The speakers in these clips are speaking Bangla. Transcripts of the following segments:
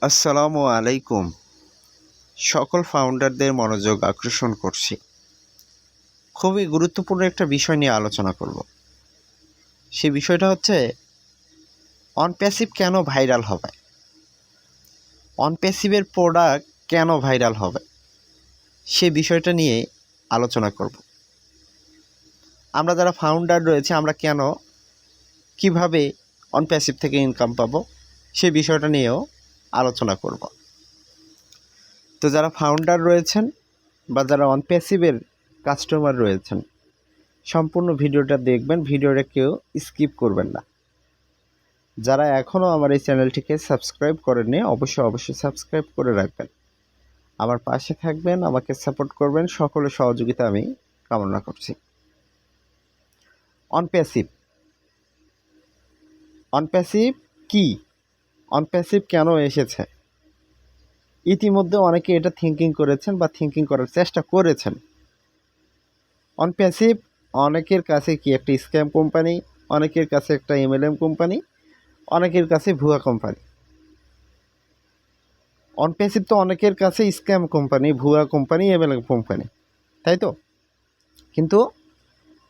আসসালামু আলাইকুম। সকল ফাউন্ডারদের মনোযোগ আকর্ষণ করছি। খুবই গুরুত্বপূর্ণ একটা বিষয় নিয়ে আলোচনা করব। সেই বিষয়টা হচ্ছে অনপ্যাসিভ কেন ভাইরাল হবে, অনপ্যাসিভের প্রোডাক্ট কেন ভাইরাল হবে, সে বিষয়টা নিয়ে আলোচনা করব। আমরা যারা ফাউন্ডার রয়েছে আমরা কিভাবে অনপ্যাসিভ থেকে ইনকাম পাবো, সে বিষয়টা নিয়েও আলোচনা করব। তো যারা ফাউন্ডার রয়েছেন বা যারা অনপ্যাসিভের কাস্টমার রয়েছেন, সম্পূর্ণ ভিডিওটা দেখবেন, ভিডিওটা কেউ স্কিপ করবেন না। যারা এখনও আমার এই চ্যানেলটিকে সাবস্ক্রাইব করেননি অবশ্যই সাবস্ক্রাইব করে রাখবেন, আমার পাশে থাকবেন, আমাকে সাপোর্ট করবেন, সকলের সহযোগিতা আমি কামনা করছি। অনপ্যাসিভ কি, অনপ্যাসিভ কেন এসেছে? ইতিমধ্যে অনেকে এটা থিঙ্কিং করেছেন বা থিঙ্কিং করার চেষ্টা করেছেন। অনপ্যাসিভ অনেকের কাছে কি একটা স্ক্যাম কোম্পানি, অনেকের কাছে একটা MLM কোম্পানি, অনেকের কাছে ভুয়া কোম্পানি। অনপ্যাসিভ তো অনেকের কাছে স্ক্যাম কোম্পানি, ভুয়া কোম্পানি, MLM কোম্পানি, তাই তো? কিন্তু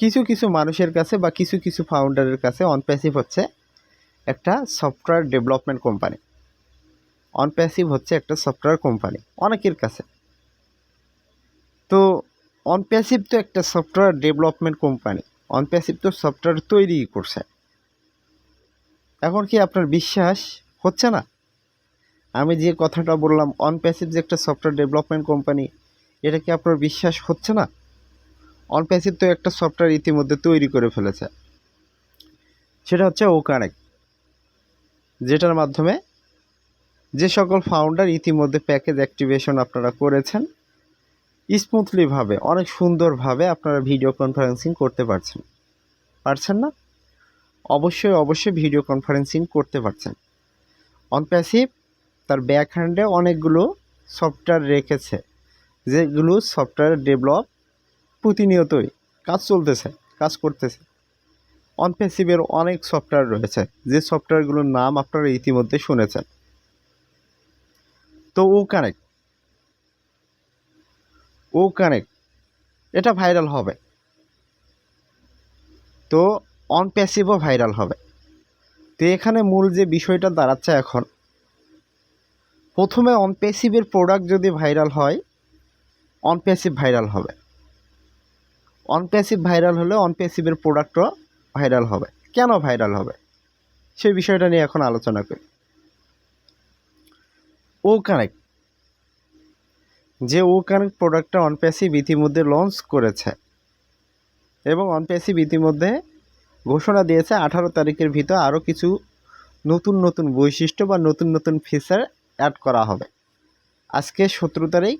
কিছু কিছু মানুষের কাছে বা কিছু কিছু ফাউন্ডারের কাছে অনপ্যাসিভ হচ্ছে একটা সফটওয়্যার ডেভেলপমেন্ট কোম্পানি। অনপ্যাসিভ হচ্ছে একটা সফটওয়্যার কোম্পানি অনেকের কাছে। তো অনপ্যাসিভ তো একটা সফটওয়্যার ডেভেলপমেন্ট কোম্পানি, অনপ্যাসিভ তো সফটওয়্যার তৈরি করছে। এখন কি আপনার বিশ্বাস হচ্ছে না? আমি যে কথাটা বললাম, অনপ্যাসিভ যে একটা সফটওয়্যার ডেভেলপমেন্ট কোম্পানি, এটা কি আপনার বিশ্বাস হচ্ছে না? অনপ্যাসিভ তো একটা সফটওয়্যার ইতিমধ্যে তৈরি করে ফেলেছে, সেটা হচ্ছে ওকানেক্ট, যেটার মাধ্যমে যে সকল ফাউন্ডার ইতিমধ্যে প্যাকেজ অ্যাক্টিভেশন আপনারা করেছেন, স্মুথলিভাবে অনেক সুন্দরভাবে আপনারা ভিডিও কনফারেন্সিং করতে পারছেন না? অবশ্যই ভিডিও কনফারেন্সিং করতে পারছেন। অনপ্যাসিভ তার ব্যাকহ্যান্ডে অনেকগুলো সফটওয়্যার রেখেছে, যেগুলো সফটওয়্যার ডেভেলপ প্রতিনিয়তই কাজ করতেছে। অনপ্যাসিভের অনেক সফটওয়্যার রয়েছে, যে সফটওয়্যারগুলোর নাম আপনারা ইতিমধ্যে শুনেছেন। তো ও কানেক্ট এটা ভাইরাল হবে, তো অনপ্যাসিভও ভাইরাল হবে। তো এখানে মূল যে বিষয়টা দাঁড়াচ্ছে, এখন প্রথমে অনপ্যাসিভের প্রোডাক্ট যদি ভাইরাল হয়, অনপ্যাসিভ ভাইরাল হবে। অনপ্যাসিভ ভাইরাল হলে অনপ্যাসিভের প্রোডাক্টও ভাইরাল হবে। কেন ভাইরাল হবে সেই বিষয়টা নিয়ে এখন আলোচনা করি। ও কানেক্ট প্রোডাক্টটা অনপ্যাসিভ ইতিমধ্যে লঞ্চ করেছে এবং অনপ্যাসিভ ইতিমধ্যে ঘোষণা দিয়েছে 18 তারিখের ভিতর আরও কিছু নতুন বৈশিষ্ট্য বা নতুন ফিচার অ্যাড করা হবে। আজকে 17 তারিখ,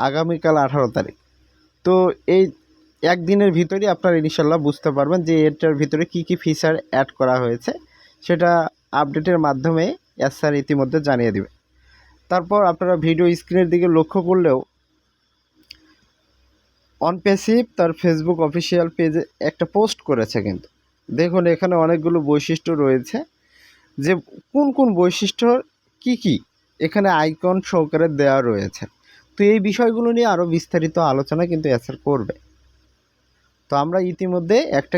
আগামীকাল 18 তারিখ। তো এই একদিনের ভিতরেই আপনারা ইনশাল্লাহ বুঝতে পারবেন যে এটার ভিতরে কি ফিচার অ্যাড করা হয়েছে, সেটা আপডেটের মাধ্যমে স্যার ইতিমধ্যে জানিয়ে দেবে। তারপর আপনারা ভিডিও স্ক্রিনের দিকে লক্ষ্য করলেও অনপ্যাসিভ তার ফেসবুক অফিসিয়াল পেজে একটা পোস্ট করেছে, কিন্তু দেখুন এখানে অনেকগুলো বৈশিষ্ট্য রয়েছে, যে কোন বৈশিষ্ট্য কি এখানে আইকন সহকারে দেওয়া রয়েছে। তো এই বিষয়গুলো নিয়ে আরও বিস্তারিত আলোচনা কিন্তু স্যার করবে। তো আমরা ইতিমধ্যে একটা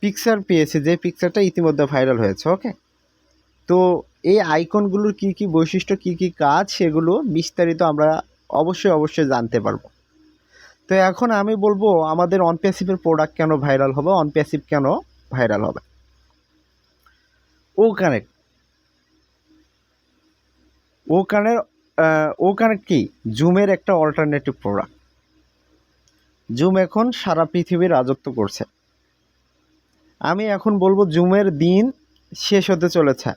পিকচার পেয়েছি, যে পিকচারটা ইতিমধ্যে ভাইরাল হয়েছে। ওকে, তো এই আইকনগুলোর কি বৈশিষ্ট্য, কি কাজ, সেগুলো বিস্তারিত আমরা অবশ্যই জানতে পারবো। তো এখন আমি বলবো আমাদের অনপ্যাসিভের প্রোডাক্ট কেন ভাইরাল হবে, অনপ্যাসিভ কেন ভাইরাল হবে। ও কানেক্ট কি? জুমের একটা অল্টারনেটিভ প্রোডাক্ট। জুম এখন সারা পৃথিবী রাজত্ব করছে। আমি এখন বলবো জুমের দিন শেষ হতে চলেছে,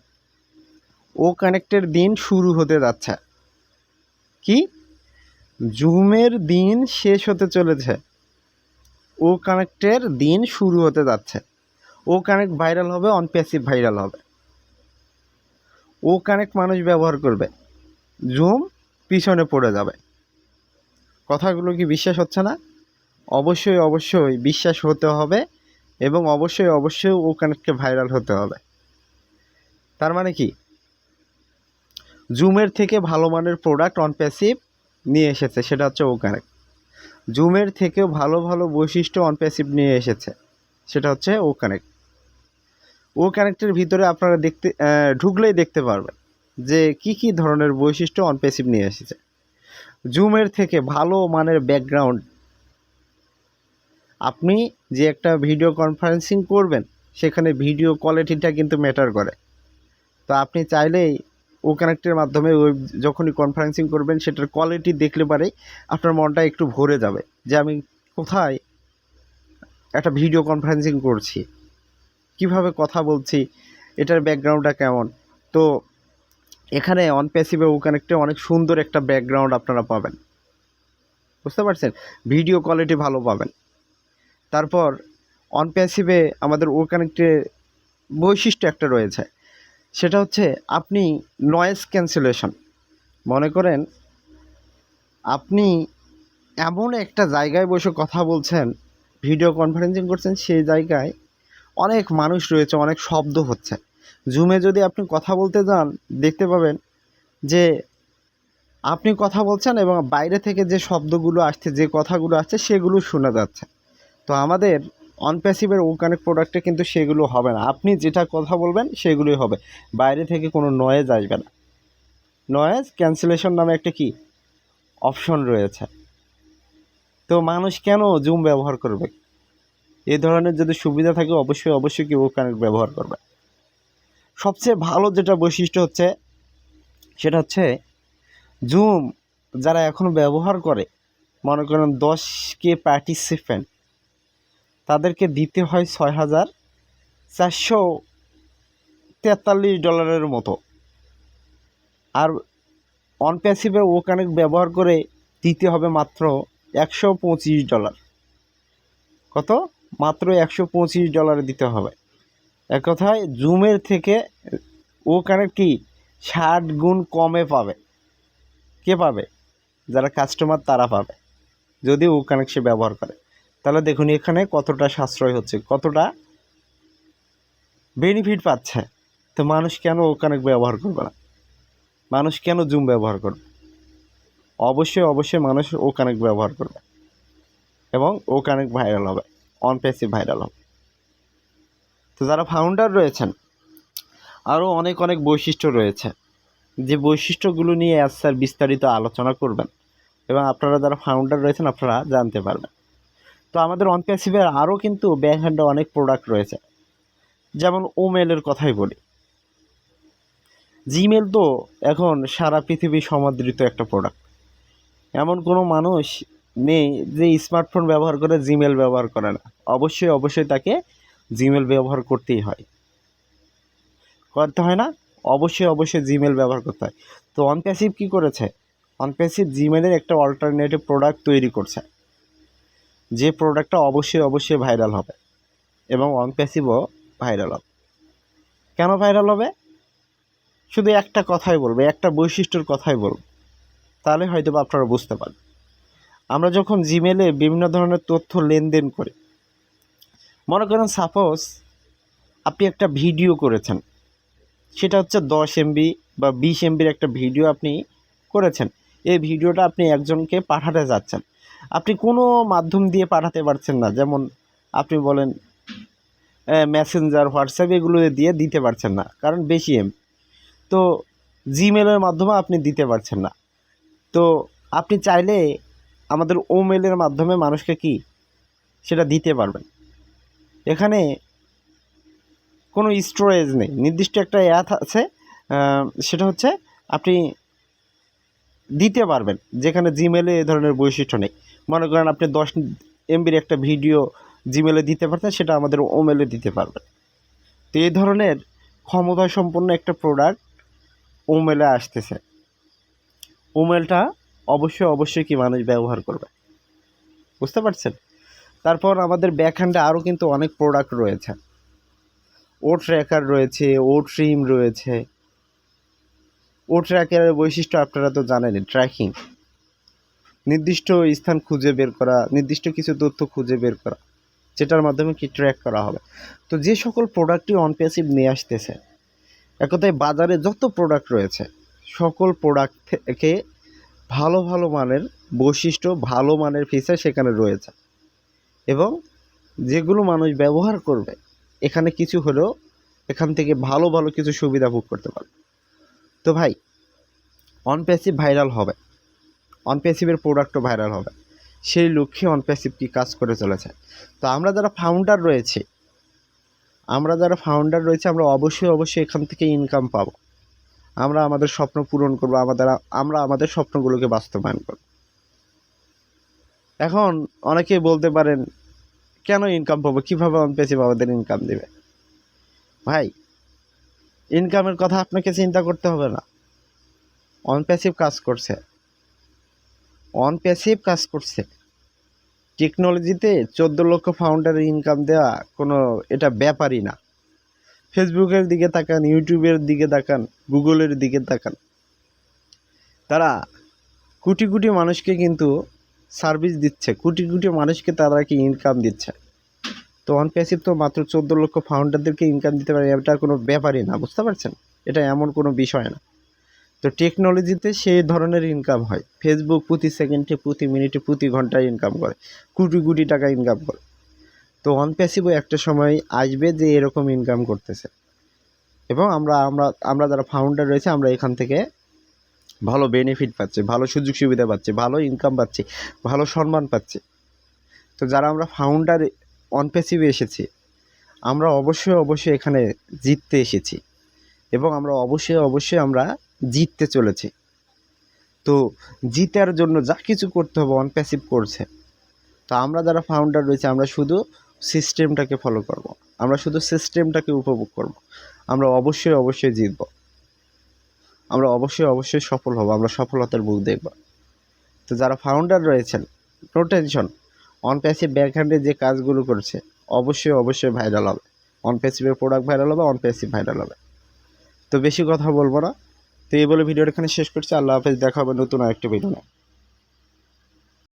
ও কানেক্টের দিন শুরু হতে যাচ্ছে। কি? জুমের দিন শেষ হতে চলেছে, ও কানেক্টের দিন শুরু হতে যাচ্ছে। ও কানেক্ট ভাইরাল হবে, অনপ্যাসিভ ভাইরাল হবে। ও কানেক্ট মানুষ ব্যবহার করবে, জুম পিছনে পড়ে যাবে। কথাগুলো কি বিশ্বাস হচ্ছে না? অবশ্যই বিশ্বাস হতে হবে এবং অবশ্যই ও কানেক্টকে ভাইরাল হতে হবে। তার মানে কি? জুমের থেকে ভালো মানের প্রোডাক্ট অন প্যাসিভ নিয়ে এসেছে, সেটা হচ্ছে ও কানেক্ট। জুমের থেকেও ভালো ভালো বৈশিষ্ট্য অন প্যাসিভ নিয়ে এসেছে, সেটা হচ্ছে ও কানেক্ট। ও কানেক্টের ভিতরে আপনারা ঢুকলেই দেখতে পারবেন যে কি কি ধরনের বৈশিষ্ট্য অন প্যাসিভ নিয়ে এসেছে। জুমের থেকে ভালো মানের ব্যাকগ্রাউন্ড, আপনি যে একটা ভিডিও কনফারেন্সিং করবেন সেখানে ভিডিও কোয়ালিটিটা কিন্তু ম্যাটার করে। তো আপনি চাইলেই ও কানেক্টের মাধ্যমে যখনই কনফারেন্সিং করবেন সেটার কোয়ালিটি দেখলে পারেই আপনার মনটা একটু ভরে যাবে যে আমি কোথায় একটা ভিডিও কনফারেন্সিং করছি, কিভাবে কথা বলছি, এটার ব্যাকগ্রাউন্ডটা কেমন। তো এখানে অন প্যাসিভে ও কানেক্টে অনেক সুন্দর একটা ব্যাকগ্রাউন্ড আপনারা পাবেন, বুঝতে পারছেন, ভিডিও কোয়ালিটি ভালো পাবেন। তারপর অন প্যাসিভে আমাদের ও কানেক্টে বৈশিষ্ট্য একটা রয়েছে, সেটা হচ্ছে আপনি নয়েজ ক্যান্সেলেশন। মনে করেন আপনি এমন একটা জায়গায় বসে কথা বলছেন, ভিডিও কনফারেন্সিং করছেন, সেই জায়গায় অনেক মানুষ রয়েছে, অনেক শব্দ হচ্ছে। জুমে যদি আপনি কথা বলতে যান দেখতে পাবেন যে আপনি কথা বলছেন এবং বাইরে থেকে যে শব্দগুলো আসছে, যে কথাগুলো আসছে সেগুলো শোনা যাচ্ছে। তো আমাদের অন প্যাসিভের ও কানেক্ট প্রোডাক্টে কিন্তু সেগুলো হবে না, আপনি যেটা কথা বলবেন সেগুলোই হবে, বাইরে থেকে কোনো নয়েজ আসবে না। নয়েজ ক্যান্সেলেশন নামে একটা কি অপশন রয়েছে। তো মানুষ কেন জুম ব্যবহার করবে? এই ধরনের যদি সুবিধা থাকে অবশ্যই কি ও কানেক্ট ব্যবহার করবে। সবচেয়ে ভালো যেটা বৈশিষ্ট্য হচ্ছে সেটা হচ্ছে জুম যারা এখন ব্যবহার করে, মনে করেন 10K পার্টিসিপেন্ট, তাদেরকে দিতে হয় $6,443 মতো। আর অন প্যাসিভে ও কানেক্ট ব্যবহার করে দিতে হবে মাত্র $125। কত? মাত্র $125 দিতে হবে। এক কথায় জুমের থেকে ও কানেক্ট কি 60 গুণ কমে পাবে। কে পাবে? যারা কাস্টমার তারা পাবে, যদি ও কানেক্ট সে ব্যবহার করে। তাহলে দেখুন এখানে কতটা সাশ্রয় হচ্ছে, কতটা বেনিফিট পাচ্ছে। তো মানুষ কেন ও কানেক্ট ব্যবহার করবে না? মানুষ কেন জুম ব্যবহার করবে? অবশ্যই মানুষ ও কানেক্ট ব্যবহার করবে এবং ও কানেক্ট ভাইরাল হবে, অন প্যাসিভ ভাইরাল হবে। তো যারা ফাউন্ডার রয়েছেন, আরও অনেক বৈশিষ্ট্য রয়েছে, যে বৈশিষ্ট্যগুলো নিয়ে আজ স্যার বিস্তারিত আলোচনা করবেন এবং আপনারা যারা ফাউন্ডার রয়েছেন আপনারা জানতে পারবেন। তো আমাদের অন প্যাসিভের আরও কিন্তু ব্যাক হ্যান্ডে অনেক প্রোডাক্ট রয়েছে, যেমন ওমেলের কথাই বলি। জিমেল তো এখন সারা পৃথিবী সমাদৃত একটা প্রোডাক্ট। এমন কোনো মানুষ নেই যে স্মার্টফোন ব্যবহার করে জিমেল ব্যবহার করে না। অবশ্যই তাকে জিমেল ব্যবহার করতেই হয়, করতে হয় না? অবশ্যই জিমেল ব্যবহার করতে হয়। তো অন প্যাসিভ কী করেছে? অন প্যাসিভ জিমেলের একটা অল্টারনেটিভ প্রোডাক্ট তৈরি করছে, যে প্রোডাক্টটা অবশ্যই ভাইরাল হবে এবং অন প্যাসিভও ভাইরাল হবে। কেন ভাইরাল হবে? শুধু একটা কথাই বলবে, একটা বৈশিষ্ট্যর কথাই বলবে, তাহলে হয়তো বা আপনারা বুঝতে পারবেন। আমরা যখন জিমেলে বিভিন্ন ধরনের তথ্য লেনদেন করি, মনে করেন সাপোজ আপনি একটা ভিডিও করেছেন, সেটা হচ্ছে 10 MB বা 20 MBর একটা ভিডিও আপনি করেছেন। এই ভিডিওটা আপনি একজনকে পাঠাতে যাচ্ছেন, আপনি কোনো মাধ্যম দিয়ে পাঠাতে পারছেন না, যেমন আপনি বলেন মেসেঞ্জার, হোয়াটসঅ্যাপ, এগুলো দিয়ে দিতে পারছেন না, কারণ বেশি এমবি। তো জিমেলের মাধ্যমে আপনি দিতে পারছেন না। তো আপনি চাইলে আমাদের ওমেলের মাধ্যমে মানুষকে কি সেটা দিতে পারবেন। এখানে কোনো স্টোরেজ নেই, নির্দিষ্ট একটা অ্যাপ আছে, সেটা হচ্ছে আপনি দিতে পারবেন, যেখানে জিমেলে এ ধরনের বৈশিষ্ট্য নেই। মনে করেন আপনি 10 MBর একটা ভিডিও জিমেলে দিতে পারতেন, সেটা আমাদের ওমেলে দিতে পারবেন। তো এই ধরনের ক্ষমতা সম্পন্ন একটা প্রোডাক্ট ওমেলে আসতেছে। ওমেলটা অবশ্যই কি মানুষ ব্যবহার করবে, বুঝতে পারছেন? তারপর আমাদের ব্যাকহ্যান্ডে আরও কিন্তু অনেক প্রোডাক্ট রয়েছে। ও ট্র্যাকার রয়েছে, ও ট্রিম রয়েছে। ও ট্র্যাকারের বৈশিষ্ট্য আপনারা তো জানেনই, ট্র্যাকিং, নির্দিষ্ট স্থান খুঁজে বের করা, নির্দিষ্ট কিছু তথ্য খুঁজে বের করা, যেটার মাধ্যমে কি ট্র্যাক করা হবে। তো যে সকল প্রোডাক্টই অন প্যাসিভ নিয়ে আসতেছে, এক কথায় বাজারে যত প্রোডাক্ট রয়েছে সকল প্রোডাক্ট থেকে ভালো ভালো মানের বৈশিষ্ট্য, ভালো মানের ফিচার সেখানে রয়েছে, এবং যেগুলো মানুষ ব্যবহার করবে এখানে কিছু হলেও এখান থেকে ভালো ভালো কিছু সুবিধা ভোগ করতে পারবে। তো ভাই, অনপ্যাসিভ ভাইরাল হবে, অনপ্যাসিভের প্রোডাক্টও ভাইরাল হবে, সেই লক্ষ্যে অনপ্যাসিভ কি কাজ করে চলেছে। তো আমরা যারা ফাউন্ডার রয়েছে আমরা অবশ্যই এখান থেকে ইনকাম পাবো। আমরা আমাদের স্বপ্ন পূরণ করবো, আমরা আমাদের স্বপ্নগুলোকে বাস্তবায়ন করব। এখন অনেকেই বলতে পারেন, কেন ইনকাম পাবো, কীভাবে অনপ্যাসিভ আমাদের ইনকাম দেবে? ভাই, ইনকামের কথা আপনাকে চিন্তা করতে হবে না। অনপ্যাসিভ কাজ করছে টেকনোলজিতে 14 লক্ষ ফাউন্ডারের ইনকাম দেওয়া কোনো এটা ব্যাপারই না। ফেসবুকের দিকে তাকান, ইউটিউবের দিকে তাকান, গুগলের দিকে তাকান, তারা কোটি কোটি মানুষকে কিন্তু সার্ভিস দিচ্ছে, কোটি কোটি মানুষকে তারা কি ইনকাম দিচ্ছে। তো অনপ্যাসিভ তো মাত্র 14 লক্ষ ফাউন্ডারদেরকে ইনকাম দিতে পারে, এটা কোনো ব্যাপারই না, বুঝতে পারছেন? এটা এমন কোনো বিষয় না। তো টেকনোলজিতে সেই ধরনের ইনকাম হয়। ফেসবুক প্রতি সেকেন্ডে, প্রতি মিনিটে, প্রতি ঘন্টায় ইনকাম করে, কোটি কোটি টাকা ইনকাম করে। তো অনপ্যাসিভও একটা সময় আসবে যে এরকম ইনকাম করতেছে, এবং আমরা যারা ফাউন্ডার রয়েছে আমরা এখান থেকে ভালো বেনিফিট পাচ্ছি, ভালো সুযোগ সুবিধা পাচ্ছি, ভালো ইনকাম পাচ্ছি, ভালো সম্মান পাচ্ছি। তো যারা আমরা ফাউন্ডার অনপ্যাসিভে এসেছি, আমরা অবশ্যই এখানে জিততে এসেছি, এবং আমরা অবশ্যই আমরা জিততে চলেছি। তো জিতার জন্য যা কিছু করতে হবে অনপ্যাসিভ করছে। তো আমরা যারা ফাউন্ডার রয়েছে আমরা শুধু সিস্টেমটাকে ফলো করব, আমরা শুধু সিস্টেমটাকে উপভোগ করব। আমরা অবশ্যই জিতব, আমরা অবশ্যই সফল হব, আমরা সফলতার মুখ দেখব। তো যারা ফাউন্ডার রয়েছেন, নো টেনশন, অনপ্যাসিভ ব্যাকহ্যান্ডে যে কাজগুলো করছে অবশ্যই ভাইরাল হবে। অনপ্যাসিভের প্রোডাক্ট ভাইরাল হবে, অনপ্যাসিভ ভাইরাল হবে। তো বেশি কথা বলবো না, তো এই বলে ভিডিওটা এখানে শেষ করছি। আল্লাহ হাফেজ, দেখা হবে নতুন আরেকটি ভিডিও নিয়ে।